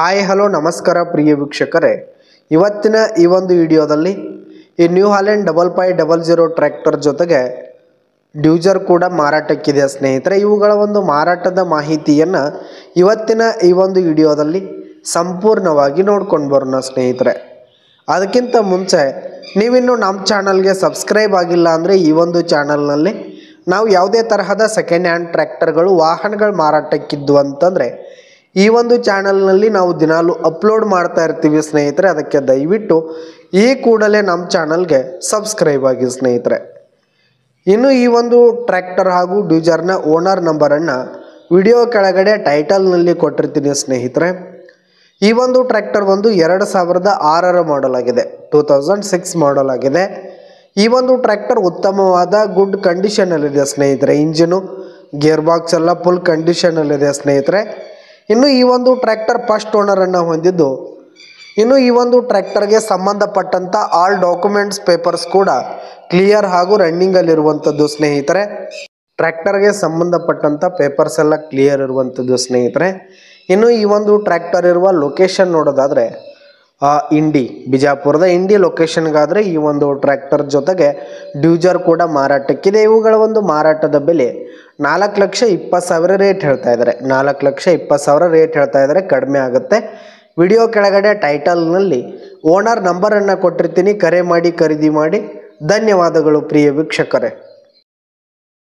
Hi hello ನಮಸ್ಕಾರ ಪ್ರಿಯ ವೀಕ್ಷಕರೇ, ಇವತ್ತಿನ ಈ ಒಂದು ವಿಡಿಯೋದಲ್ಲಿ ಈ ನ್ಯೂ ಹಾಲೆಂಡ್ 5500 ಟ್ರ್ಯಾಕ್ಟರ್ ಜೊತೆಗೆ ಡ್ಯೂಜರ್ ಕೂಡ ಮಾರಾಟಕ್ಕಿದೆ ಸ್ನೇಹಿತರೆ. ಇವುಗಳ ಒಂದು ಮಾರಾಟದ ಮಾಹಿತಿಯನ್ನು ಇವತ್ತಿನ ಈ ಒಂದು ವಿಡಿಯೋದಲ್ಲಿ ಸಂಪೂರ್ಣವಾಗಿ ನೋಡ್ಕೊಂಡು ಬರೋಣ ಸ್ನೇಹಿತರೆ. ಅದಕ್ಕಿಂತ ಮುಂಚೆ ನೀವಿನ್ನು ನಮ್ಮ ಚಾನಲ್ಗೆ ಸಬ್ಸ್ಕ್ರೈಬ್ ಆಗಿಲ್ಲ ಅಂದರೆ ಈ ಒಂದು ಚಾನಲ್ನಲ್ಲಿ ನಾವು ಯಾವುದೇ ತರಹದ ಸೆಕೆಂಡ್ ಹ್ಯಾಂಡ್ ಟ್ರ್ಯಾಕ್ಟರ್ಗಳು ವಾಹನಗಳು ಮಾರಾಟಕ್ಕಿದ್ದು ಅಂತಂದರೆ ಈ ಒಂದು ಚಾನಲ್ನಲ್ಲಿ ನಾವು ದಿನಾಲು ಅಪ್ಲೋಡ್ ಮಾಡ್ತಾ ಇರ್ತೀವಿ ಸ್ನೇಹಿತರೆ. ಅದಕ್ಕೆ ದಯವಿಟ್ಟು ಈ ಕೂಡಲೇ ನಮ್ಮ ಚಾನಲ್ಗೆ ಸಬ್ಸ್ಕ್ರೈಬ್ ಆಗಿ ಸ್ನೇಹಿತರೆ. ಇನ್ನು ಈ ಒಂದು ಟ್ರ್ಯಾಕ್ಟರ್ ಹಾಗೂ ಡ್ಯೂಜರ್ನ ಓನರ್ ನಂಬರನ್ನು ವಿಡಿಯೋ ಕೆಳಗಡೆ ಟೈಟಲ್ನಲ್ಲಿ ಕೊಟ್ಟಿರ್ತೀನಿ ಸ್ನೇಹಿತರೆ. ಈ ಒಂದು ಟ್ರ್ಯಾಕ್ಟರ್ ಒಂದು 2006 ಮಾಡಲ್ ಆಗಿದೆ, 2006 ಮಾಡಲ್ ಆಗಿದೆ. ಈ ಒಂದು ಟ್ರ್ಯಾಕ್ಟರ್ ಉತ್ತಮವಾದ ಗುಡ್ ಕಂಡೀಷನಲ್ಲಿದೆ ಸ್ನೇಹಿತರೆ. ಇಂಜಿನು ಗೇರ್ ಬಾಕ್ಸ್ ಎಲ್ಲ ಫುಲ್ ಕಂಡೀಷನಲ್ಲಿದೆ ಸ್ನೇಹಿತರೆ. ಇನ್ನು ಈ ಒಂದು ಟ್ರ್ಯಾಕ್ಟರ್ ಫಸ್ಟ್ ಓನರನ್ನು ಹೊಂದಿದ್ದು, ಇನ್ನು ಈ ಒಂದು ಟ್ರ್ಯಾಕ್ಟರ್ಗೆ ಸಂಬಂಧಪಟ್ಟಂಥ ಆಲ್ ಡಾಕ್ಯುಮೆಂಟ್ಸ್ ಪೇಪರ್ಸ್ ಕೂಡ ಕ್ಲಿಯರ್ ಹಾಗೂ ರನ್ನಿಂಗಲ್ಲಿರುವಂಥದ್ದು ಸ್ನೇಹಿತರೆ. ಟ್ರ್ಯಾಕ್ಟರ್ಗೆ ಸಂಬಂಧಪಟ್ಟಂಥ ಪೇಪರ್ಸ್ ಎಲ್ಲ ಕ್ಲಿಯರ್ ಇರುವಂಥದ್ದು ಸ್ನೇಹಿತರೆ. ಇನ್ನು ಈ ಒಂದು ಟ್ರ್ಯಾಕ್ಟರ್ ಇರುವ ಲೊಕೇಶನ್ ನೋಡೋದಾದರೆ ಇಂಡಿ, ಬಿಜಾಪುರದ ಇಂಡಿ ಲೊಕೇಶನ್ಗಾದರೆ ಈ ಒಂದು ಟ್ರ್ಯಾಕ್ಟರ್ ಜೊತೆಗೆ ಡ್ಯೂಜರ್ ಕೂಡ ಮಾರಾಟಕ್ಕಿದೆ. ಇವುಗಳ ಒಂದು ಮಾರಾಟದ ಬೆಲೆ 4,20,000 ರೇಟ್ ಹೇಳ್ತಾ ಇದ್ದಾರೆ. 4,20,000 ರೇಟ್ ಹೇಳ್ತಾ ಇದ್ದಾರೆ, ಕಡಿಮೆ ಆಗುತ್ತೆ. ವಿಡಿಯೋ ಕೆಳಗಡೆ ಟೈಟಲ್ನಲ್ಲಿ ಓನರ್ ನಂಬರನ್ನು ಕೊಟ್ಟಿರ್ತೀನಿ, ಕರೆ ಮಾಡಿ ಖರೀದಿ ಮಾಡಿ. ಧನ್ಯವಾದಗಳು ಪ್ರಿಯ ವೀಕ್ಷಕರೇ.